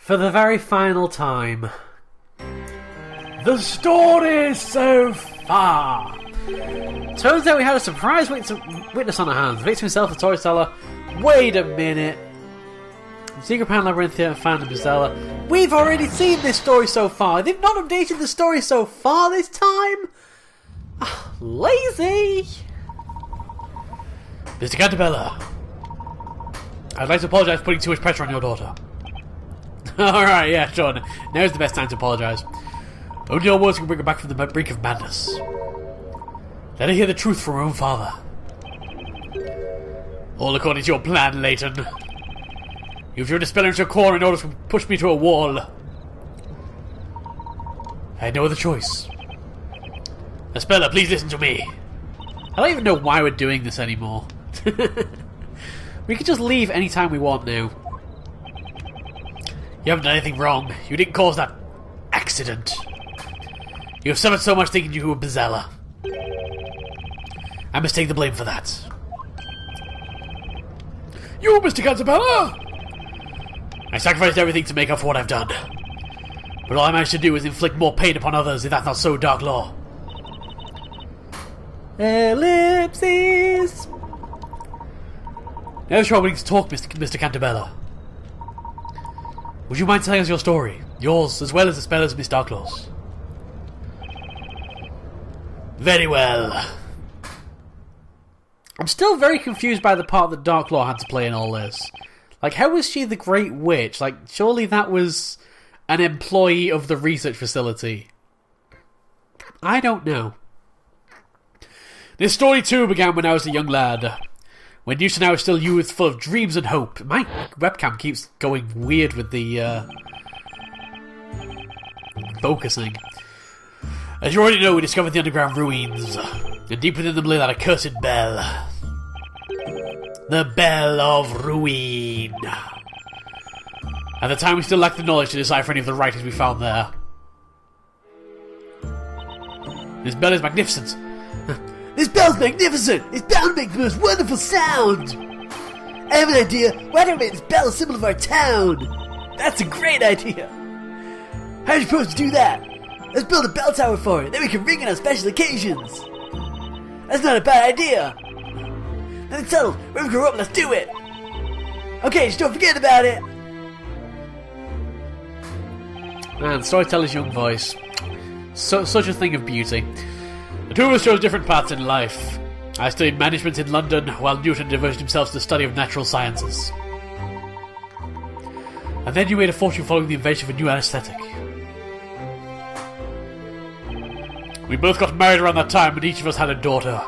For the very final time. The story so far. Turns out we had a surprise witness on our hands. The victim himself, the storyteller. Wait a minute. Secret Pan, Labyrinthia, and Phantom Bizella. We've already seen this story so far. They've not updated the story so far this time. Lazy. Mr. Cantabella, I'd like to apologise for putting too much pressure on your daughter. Alright, yeah, sure. Now's the best time to apologise. Only your words can bring her back from the brink of madness. Let her hear the truth from her own father. All according to your plan, Layton. You've driven a speller into a corner in order to push me to a wall. I had no other choice. Speller, please listen to me. I don't even know why we're doing this anymore. We can just leave anytime we want now. You haven't done anything wrong. You didn't cause that accident. You have suffered so much thinking you were Bizella. I must take the blame for that. You, Mr. Cantabella! I sacrificed everything to make up for what I've done. But all I managed to do is inflict more pain upon others, if that's not so, Dark Law. Ellipses! Now sure we need to talk, Mr. Cantabella. Would you mind telling us your story? Yours, as well as the spellers of Miss Darklaw's. Very well. I'm still very confused by the part that Darklaw had to play in all this. Like, how was she the Great Witch? Like, surely that was an employee of the research facility. I don't know. This story too began when I was a young lad. When youth and I was still youth, full of dreams and hope. My webcam keeps going weird with the focusing. As you already know, we discovered the underground ruins, and deep within them lay that accursed bell. The Bell of Ruin. At the time, we still lacked the knowledge to decipher any of the writings we found there. This bell is magnificent. This bell's magnificent! It's bound to make the most wonderful sound! I have an idea. Why don't we make this bell a symbol of our town? That's a great idea! How are you supposed to do that? Let's build a bell tower for it, then we can ring it on special occasions! That's not a bad idea! Then it's settled. When we grow up, let's do it! Okay, just don't forget about it! Man, storyteller's young voice. Such a thing of beauty. The two of us chose different paths in life. I studied management in London, while Newton devoted himself to the study of natural sciences. And then you made a fortune following the invention of a new anesthetic. We both got married around that time, and each of us had a daughter.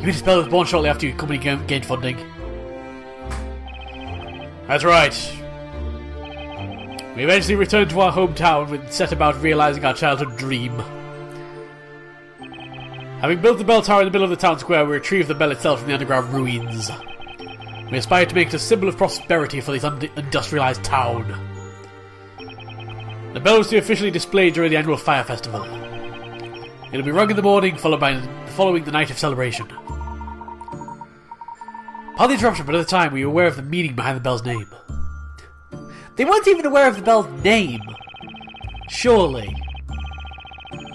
Eunice Bell was born shortly after your company gained funding. That's right. We eventually returned to our hometown and set about realising our childhood dream. Having built the bell tower in the middle of the town square, we retrieved the bell itself from the underground ruins. We aspired to make it a symbol of prosperity for this industrialised town. The bell was to be officially displayed during the annual fire festival. It will be rung in the morning, following the night of celebration. Pardon the interruption, but at the time we were aware of the meaning behind the bell's name. They weren't even aware of the bell's name. Surely.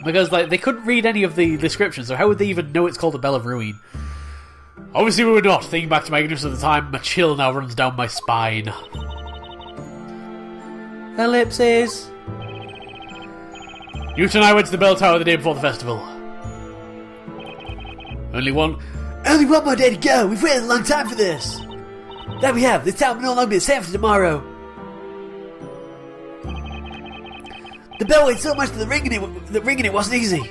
Because they couldn't read any of the descriptions, so how would they even know it's called the Bell of Ruin? Obviously we were not. Thinking back to my ignorance at the time, a chill now runs down my spine. Ellipses. Newton and I went to the bell tower the day before the festival. Only one more day to go. We've waited a long time for this. That we have. This town will no longer be the same for tomorrow. The bell weighed so much that ringing it wasn't easy.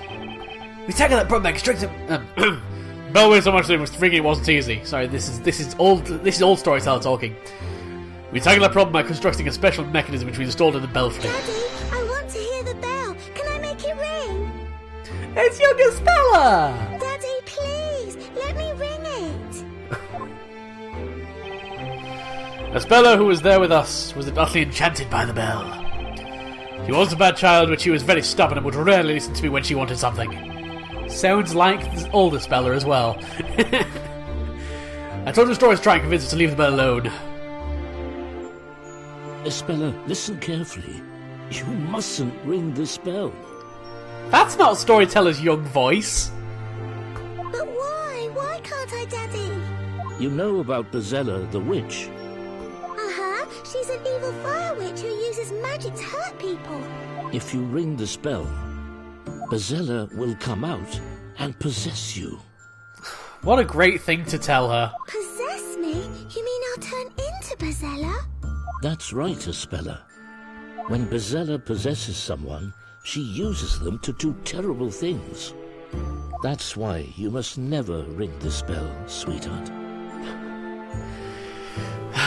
We tackled that problem by constructing. Bell weighed so much that ringing it wasn't easy. Sorry, this is old storyteller talking. We tackled that problem by constructing a special mechanism which we installed in the belfry. Daddy, I want to hear the bell. Can I make it ring? It's younger Speller! Daddy, please, let me ring it. A Speller who was there with us was utterly enchanted by the bell. She wasn't a bad child, but she was very stubborn and would rarely listen to me when she wanted something. Sounds like the older Speller as well. I told her stories to try and convince her to leave the bell alone. Espella, listen carefully. You mustn't ring this bell. That's not Storyteller's young voice. But why? Why can't I, Daddy? You know about Bezella the witch? Uh-huh. She's an evil fire witch who uses magic to hurt people. If you ring this bell, Bezella will come out and possess you. What a great thing to tell her. Possess me? You mean I'll turn into Bezella? That's right, Espella. When Bezella possesses someone, she uses them to do terrible things. That's why you must never ring this bell, sweetheart.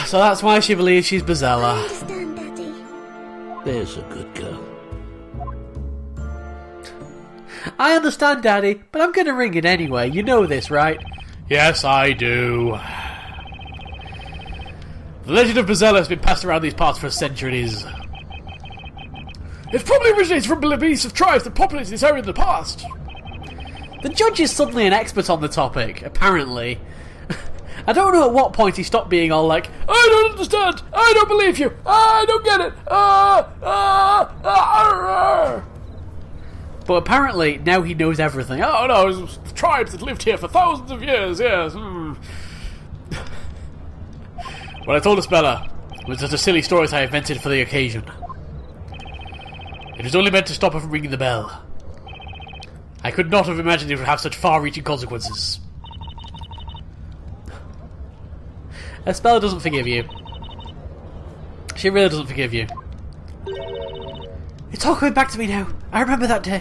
So that's why she believes she's I Bezella. understand, Daddy. There's a good girl. I understand, Daddy, but I'm gonna ring it anyway. You know this, right? Yes, I do. The legend of Bezella has been passed around these parts for centuries. It probably originates from beliefs of tribes that populated this area in the past. The judge is suddenly an expert on the topic, apparently. I don't know at what point he stopped being all like, I don't understand, I don't believe you, I don't get it, But apparently, now he knows everything. Oh no, it was tribes that lived here for thousands of years, yes. What I told Espella was just a silly stories I invented for the occasion. It was only meant to stop her from ringing the bell. I could not have imagined it would have such far-reaching consequences. Espella doesn't forgive you. She really doesn't forgive you. It's all coming back to me now. I remember that day.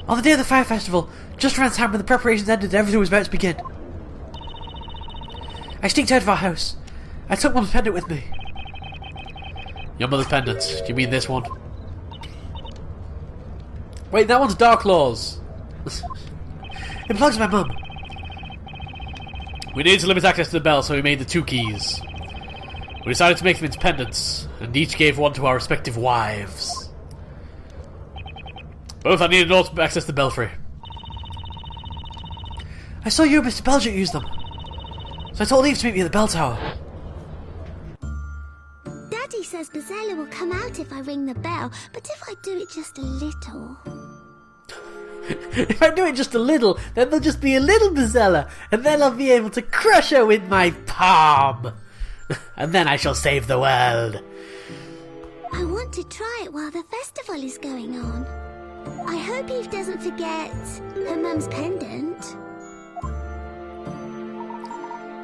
On the day of the fire festival, just around time when the preparations ended and everything was about to begin. I sneaked out of our house. I took Mum's pendant with me. Your mother's pendant. Do you mean this one? Wait, that one's Dark Law's. It belongs to my mum. We needed to limit access to the bell, so we made the 2 keys. We decided to make them into pendants, and each gave one to our respective wives. Both I needed in order to access the belfry. I saw you and Mr. Belger use them, so I told Eve to meet me at the bell tower. Daddy says Bezella will come out if I ring the bell, but if I do it just a little... If I do it just a little, then there'll just be a little Bezella, and then I'll be able to crush her with my palm. And then I shall save the world. I want to try it while the festival is going on. I hope Eve doesn't forget her mum's pendant.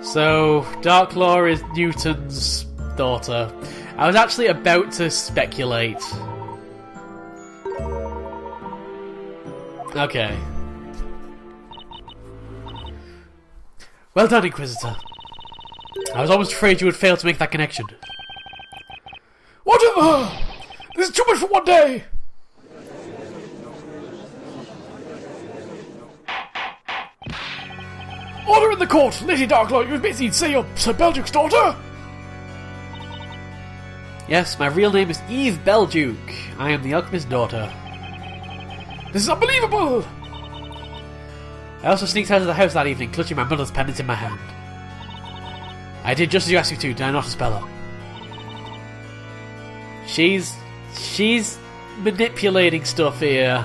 So, Darklaw is Newton's daughter. I was actually about to speculate. Okay. Well done, Inquisitor. I was almost afraid you would fail to make that connection. Whatever! This is too much for one day! Order in the court! Lady Darklaw, you busy say you're Sir Belduke's daughter? Yes, my real name is Eve Belduke. I am the Alchemist's daughter. This is unbelievable! I also sneaked out of the house that evening, clutching my mother's pendant in my hand. I did just as you asked me to, did I not, Espella? She's manipulating stuff here.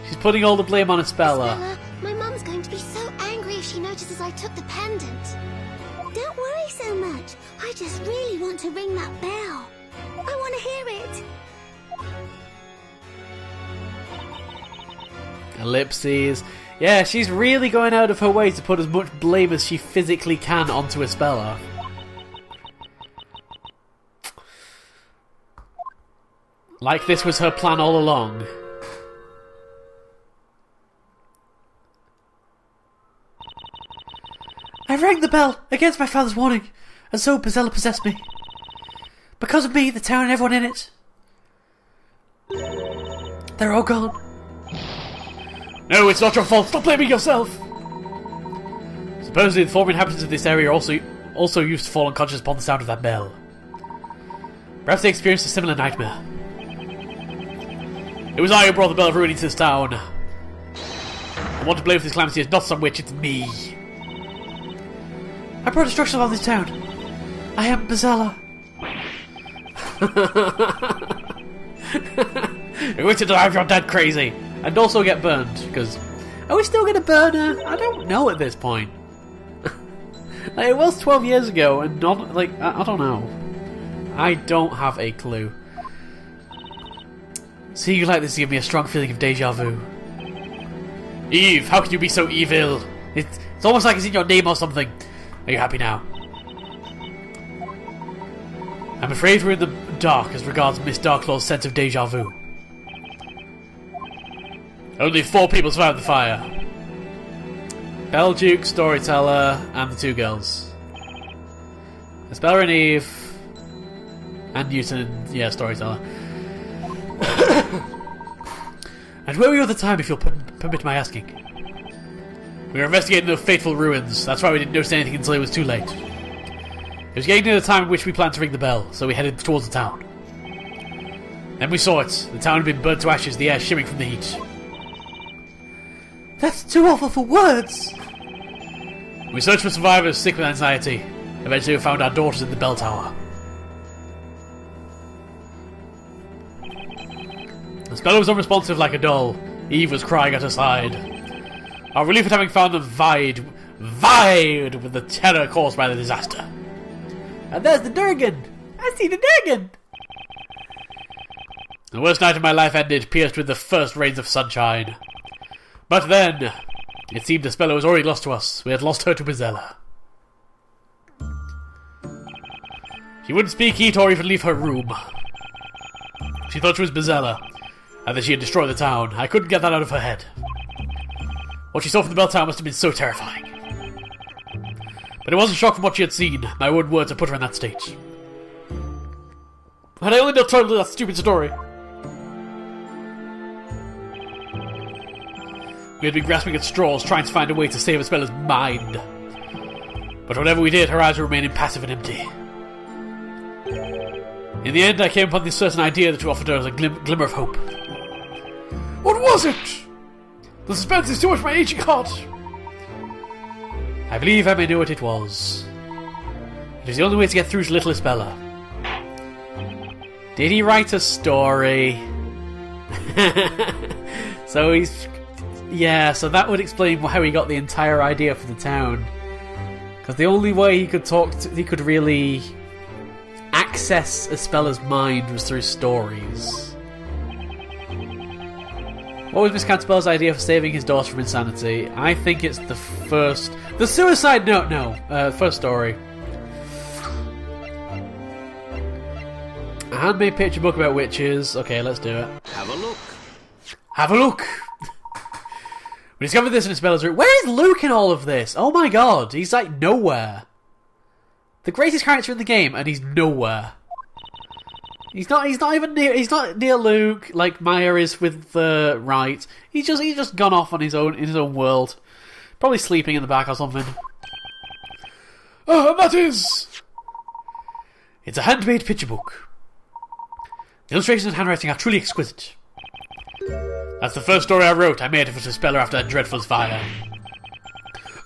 She's putting all the blame on Espella. Espella, my mum's going to be so angry if she notices I took the pendant. Don't worry so much. I just really want to ring that bell. I want to hear it. Ellipses. Yeah, she's really going out of her way to put as much blame as she physically can onto Espella. Like this was her plan all along. I rang the bell against my father's warning, and so Bezella possessed me. Because of me, the town and everyone in it, they're all gone. No, it's not your fault. Stop blaming yourself. Supposedly, the former inhabitants of this area also used to fall unconscious upon the sound of that bell. Perhaps they experienced a similar nightmare. It was I who brought the bell of ruin into this town. The one to blame for this calamity is not some witch, it's me. I brought destruction upon this town. I am Bezella. You're going to drive your dad crazy and also get burned, because are we still going to burn her? I don't know at this point. Like, it was 12 years ago, and not, like, I don't know. I don't have a clue. Seeing you like this gives me a strong feeling of deja vu. Eve, how can you be so evil? It's almost like it's in your name or something. Are you happy now? I'm afraid we're in the dark as regards Miss Darklaw's sense of deja vu. Only 4 people survived the fire. Belduke, Storyteller, and the 2 girls. Speller and Eve. And Newton, yeah, Storyteller. And where were you at the time, if you'll permit my asking? We were investigating the fateful ruins. That's why we didn't notice anything until it was too late. It was getting near the time in which we planned to ring the bell, so we headed towards the town. Then we saw it. The town had been burnt to ashes, the air shimmering from the heat. That's too awful for words! We searched for survivors sick with anxiety. Eventually we found our daughters in the bell tower. The speller was unresponsive like a doll. Eve was crying at her side. Our relief at having found them vied with the terror caused by the disaster. And there's the Durgan! I see the Durgan! The worst night of my life ended, pierced with the first rays of sunshine. But then, it seemed the speller was already lost to us. We had lost her to Bezella. She wouldn't speak, eat, or even leave her room. She thought she was Bezella, and that she had destroyed the town. I couldn't get that out of her head. What she saw from the bell tower must have been so terrifying. But it wasn't shock from what she had seen. My own words had put her in that state. Had I only not told her that stupid story. We had been grasping at straws, trying to find a way to save Speller's mind. But whatever we did, her eyes remained impassive and empty. In the end, I came upon this certain idea that you offered her as a glimmer of hope. What was it? The suspense is too much for my aging heart. I believe I may know what it was. It was the only way to get through to little Isabella. Did he write a story? So he's... Yeah, so that would explain how he got the entire idea for the town. Because the only way he could really access Isabela's mind was through stories. What was Miss Canterbury's idea for saving his daughter from insanity? I think it's the first... The suicide note, no. First story. A handmade picture book about witches. Okay, let's do it. Have a look. Have a look! We discovered this in Isabella's room. Where is Luke in all of this? Oh my god, he's like nowhere. The greatest character in the game, and he's nowhere. He's not even near. He's not near Luke like Maya is with Wright. He's just gone off on his own world, probably sleeping in the back or something. Oh, and that is. It's a handmade picture book. The illustrations and handwriting are truly exquisite. That's the first story I wrote. I made it for Speller after that dreadful fire.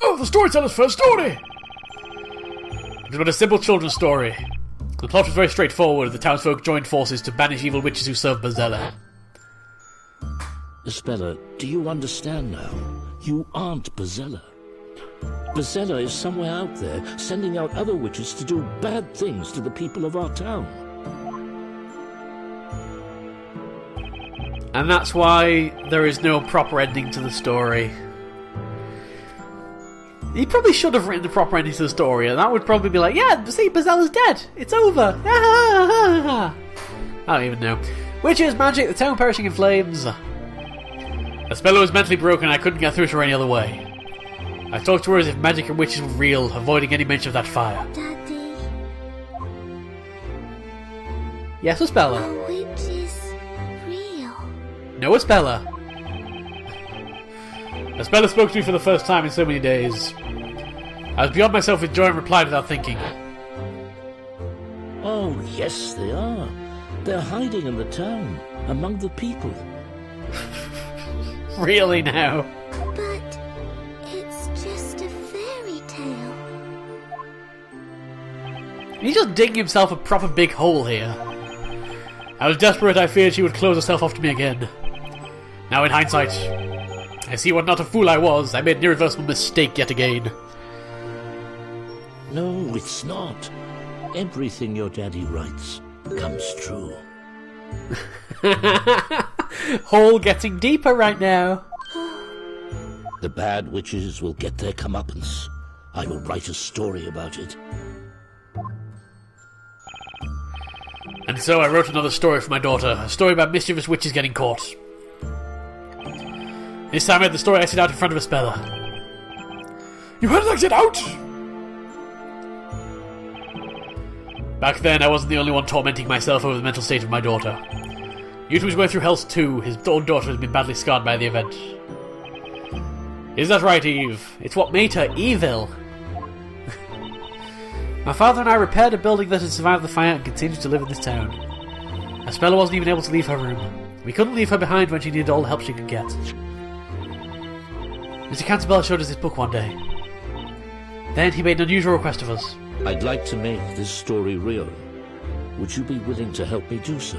Oh, the storyteller's first story! It was but a simple children's story. The plot was very straightforward. The townsfolk joined forces to banish evil witches who served Bezella. Speller, do you understand now? You aren't Bezella. Bezella is somewhere out there, sending out other witches to do bad things to the people of our town. And that's why there is no proper ending to the story. He probably should have written the proper ending to the story, and that would probably be like, yeah, see, Bezella's dead. It's over. I don't even know. Witches, magic, the town perishing in flames. Speller was mentally broken, and I couldn't get through to her any other way. I talked to her as if magic and witches were real, avoiding any mention of that fire. Daddy. Yes, Speller. Are witches real? No, Speller. Speller spoke to me for the first time in so many days. I was beyond myself with joy and replied without thinking. Oh, yes, they are. They're hiding in the town, among the people. Really now? But it's just a fairy tale. He's just digging himself a proper big hole here. I was desperate. I feared she would close herself off to me again. Now in hindsight, I see what not a fool I was. I made an irreversible mistake yet again. No, it's not. Everything your daddy writes comes true. Hole getting deeper right now. The bad witches will get their comeuppance. I will write a story about it. And so I wrote another story for my daughter. A story about mischievous witches getting caught. This time I had the story acted out in front of a speller. You had it acted out? Back then, I wasn't the only one tormenting myself over the mental state of my daughter. Yuta was going through hell too. His own daughter has been badly scarred by the event. Is that right, Eve? It's what made her evil. My father and I repaired a building that had survived the fire and continued to live in this town. Aspella wasn't even able to leave her room. We couldn't leave her behind when she needed all the help she could get. Mr. Cantabella showed us this book one day. Then he made an unusual request of us. I'd like to make this story real. Would you be willing to help me do so?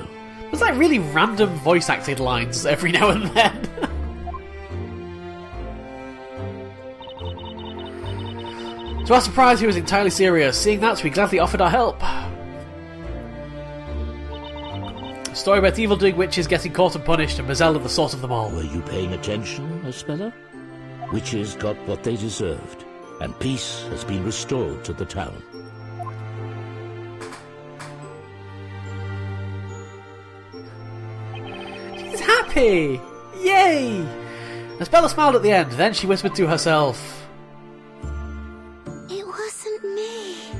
There's like really random voice acted lines every now and then. To our surprise, he was entirely serious. Seeing that, we gladly offered our help. A story about evil-doing witches getting caught and punished, and Bezella the source of them all. Were you paying attention, Aspella? Witches got what they deserved, and peace has been restored to the town. She's happy! Yay! Aspella smiled at the end, then she whispered to herself, It wasn't me.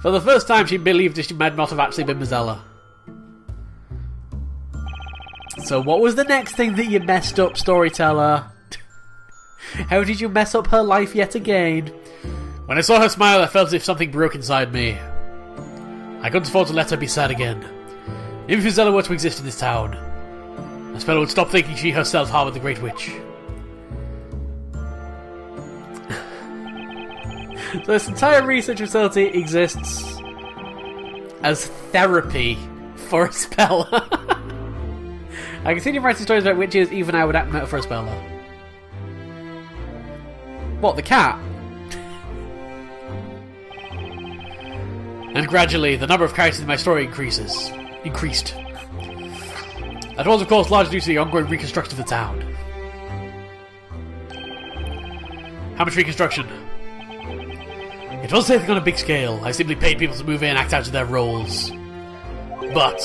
for the first time she believed she might not have actually been Bezella. So what was the next thing that you messed up, storyteller? How did you mess up her life yet again? When I saw her smile, I felt as if something broke inside me. I couldn't afford to let her be sad again. If Bezella were to exist in this town, Aspella would stop thinking she herself harbored the Great Witch. So this entire research facility exists as therapy for Aspella. I continue writing stories about witches, even I would act meta for Aspella. What, the cat? And gradually, the number of characters in my story increased. That was, of course, largely due to the ongoing reconstruction of the town. How much reconstruction? It wasn't anything on a big scale. I simply paid people to move in and act out of their roles. But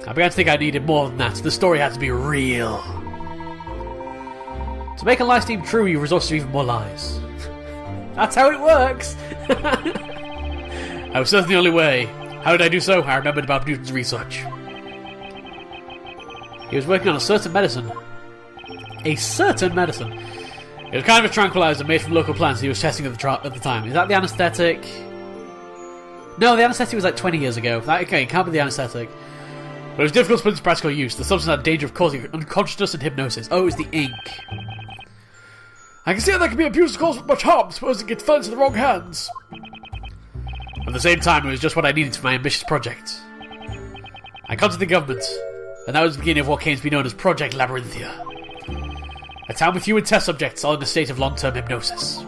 I began to think I needed more than that. The story had to be real. To make a lie seem true, you resort to even more lies. That's how it works! I was certainly the only way. How did I do so? I remembered about Newton's research. He was working on a certain medicine. A certain medicine. It was kind of a tranquilizer made from local plants he was testing at the time. Is that the anaesthetic? No, the anaesthetic was like 20 years ago. Okay, it can't be the anaesthetic. But it was difficult to put into practical use. The substance had danger of causing unconsciousness and hypnosis. Oh, it was the ink. I can see how that can be abused to cause much harm, supposing it fell into the wrong hands. At the same time, it was just what I needed for my ambitious project. I contacted the government, and that was the beginning of what came to be known as Project Labyrinthia. A town with human test subjects all in a state of long-term hypnosis.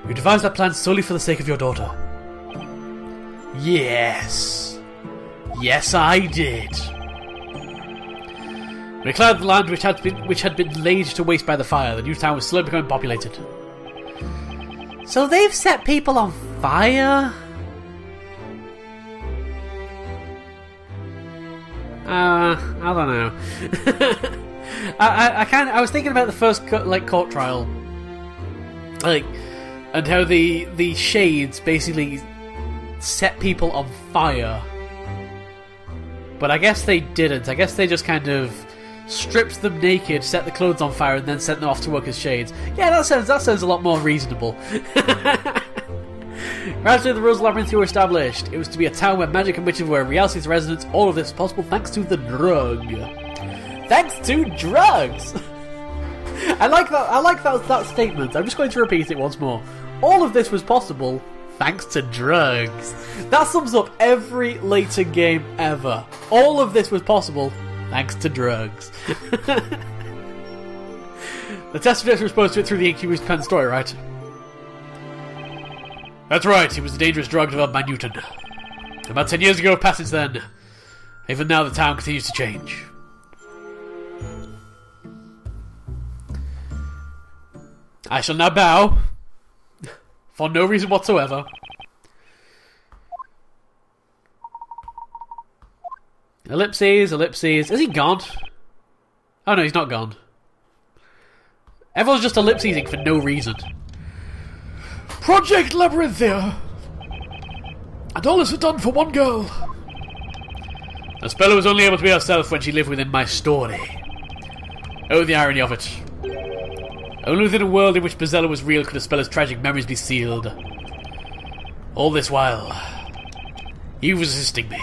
You devised that plan solely for the sake of your daughter. Yes. Yes, I did. We cleared the land which had been laid to waste by the fire. The new town was slowly becoming populated. So they've set people on fire? I don't know. I was thinking about the first court trial, and how the shades basically set people on fire. But I guess they didn't. I guess they just kind of stripped them naked, set the clothes on fire, and then sent them off to work as shades. Yeah, that sounds a lot more reasonable. Gradually, the rules of Labyrinthia were established. It was to be a town where magic and witches were reality's residents. All of this was possible thanks to the drug. Thanks to drugs! I like that statement. I'm just going to repeat it once more. All of this was possible thanks to drugs. That sums up every Layton game ever. All of this was possible thanks to drugs. The test subjects were supposed to get through the incubator's pen story, right? That's right, it was a dangerous drug developed by Newton. About 10 years ago it passed since then. Even now the town continues to change. I shall now bow. For no reason whatsoever. Ellipses, ellipses. Is he gone? Oh no, he's not gone. Everyone's just ellipsing for no reason. Project Labyrinthia! And all this was done for one girl. The speller was only able to be herself when she lived within my story. Oh, the irony of it. Only within a world in which Bezella was real could a speller's tragic memories be sealed. All this while, he was assisting me.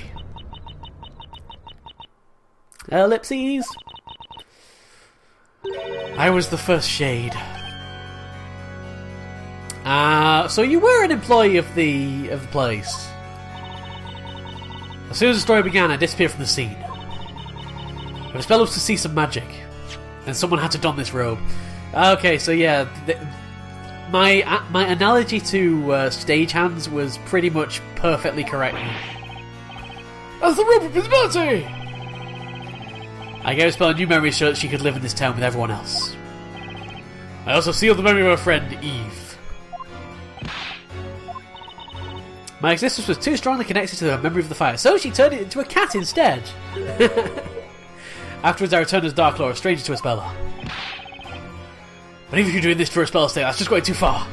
Ellipses. I was the first shade. So you were an employee of the place. As soon as the story began, I disappeared from the scene. The spell was to see some magic, and someone had to don this robe. Okay, so yeah, my analogy to stagehands was pretty much perfectly correct. As the robe of visibility! I gave Spell a new memory so that she could live in this town with everyone else. I also sealed the memory of her friend, Eve. My existence was too strongly connected to her memory of the fire, so she turned it into a cat instead. Afterwards I returned as Dark Lord, a stranger to a speller. But even if you're doing this for a spell state, that's just going too far.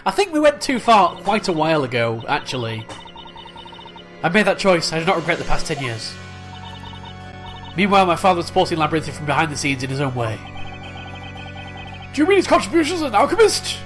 I think we went too far quite a while ago, actually. I made that choice. I do not regret the past 10 years. Meanwhile, my father was supporting Labyrinthia from behind the scenes in his own way. Do you mean his contributions as an alchemist?